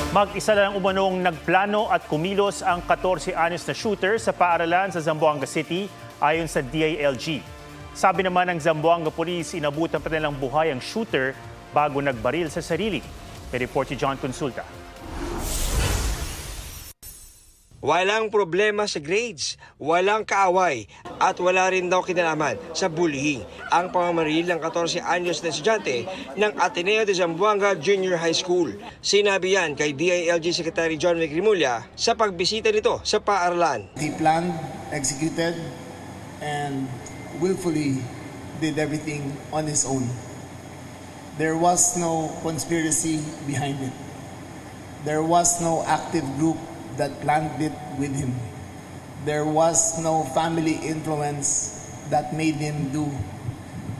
Mag-isa lang umanong nagplano at kumilos ang 14-anyos na shooter sa paaralan sa Zamboanga City ayon sa DILG. Sabi naman ng Zamboanga Police, inabutan pa nilang buhay ang shooter bago nagbaril sa sarili. May report si John Consulta. Walang problema sa grades, walang kaaway at wala rin daw kinalaman sa bullying ang pamamaril ng 14 anyos na estudyante ng Ateneo de Zamboanga Junior High School. Sinabi yan kay DILG Secretary John Mcrimulya sa pagbisita nito sa paaralan. He planned, executed, and willfully did everything on his own. There was no conspiracy behind it. There was no active group that planned it with him. There was no family influence that made him do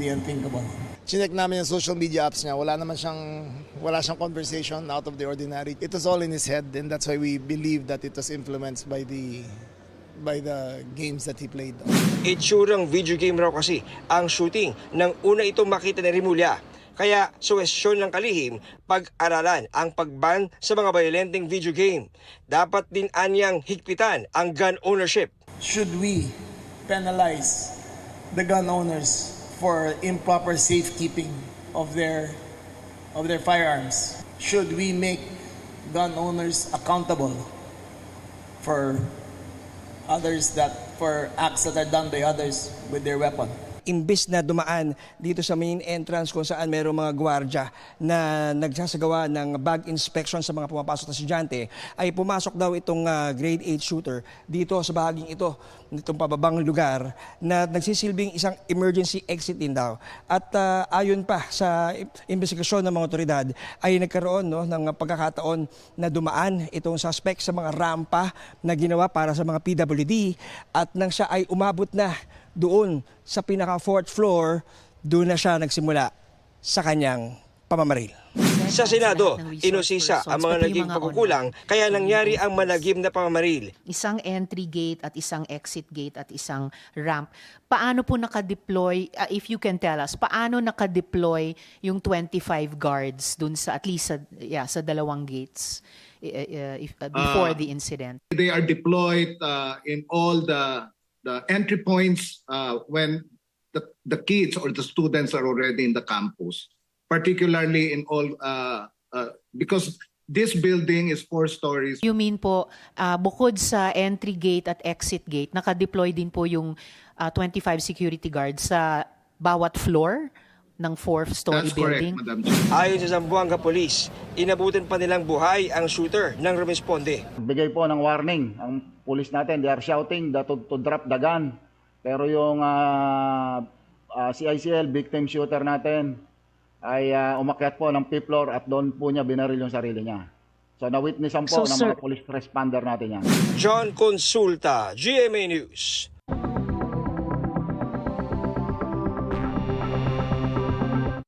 the unthinkable. Chinek namin yung social media apps niya. Wala siyang conversation out of the ordinary. It was all in his head, and that's why we believe that it was influenced by the games that he played. Itsurang video game raw kasi ang shooting nang una itong makita ni Rimulya. Kaya suwestyon ng kalihim, pag-aralan ang pagban sa mga violenteng video game. Dapat din anyang higpitan ang gun ownership. Should we penalize the gun owners for improper safekeeping of their firearms? Should we make gun owners accountable for acts that are done by others with their weapon? Imbis na dumaan dito sa main entrance kung saan mayroong mga gwardya na nagsasagawa ng bag inspection sa mga pumapasok na estudyante, ay pumasok daw itong grade 8 shooter dito sa bahaging ito, nitong pababang lugar na nagsisilbing isang emergency exit din daw. At ayon pa sa investigasyon ng mga otoridad ay nagkaroon ng pagkakataon na dumaan itong suspect sa mga rampa na ginawa para sa mga PWD at nang siya ay umabot na doon sa pinaka-4th floor, doon na siya nagsimula sa kanyang pamamaril. Sa Senado, inusisa ang mga naging pagkukulang kaya nangyari ang malagim na pamamaril. Isang entry gate at isang exit gate at isang ramp. Paano po nakadeploy, if you can tell us, paano nakadeploy yung 25 guards dun sa at least sa dalawang gates before the incident? They are deployed in all the entry points when the kids or the students are already in the campus, particularly in all because this building is 4 stories. You mean po, bukod sa entry gate at exit gate, nakadeploy din po yung 25 security guards sa bawat floor ng 4th-story building? Correct, Madam. Ayon sa Zamboanga Police, inabutan pa nilang buhay ang shooter nang rumesponde. Bigay po ng warning ang pulis natin. They are shouting to drop the gun. Pero yung CICL, victim shooter natin, ay umakyat po ng 5th floor at doon po niya binaril yung sarili niya. So na-witnessan po ng mga police responder natin yan. John Consulta, GMA News.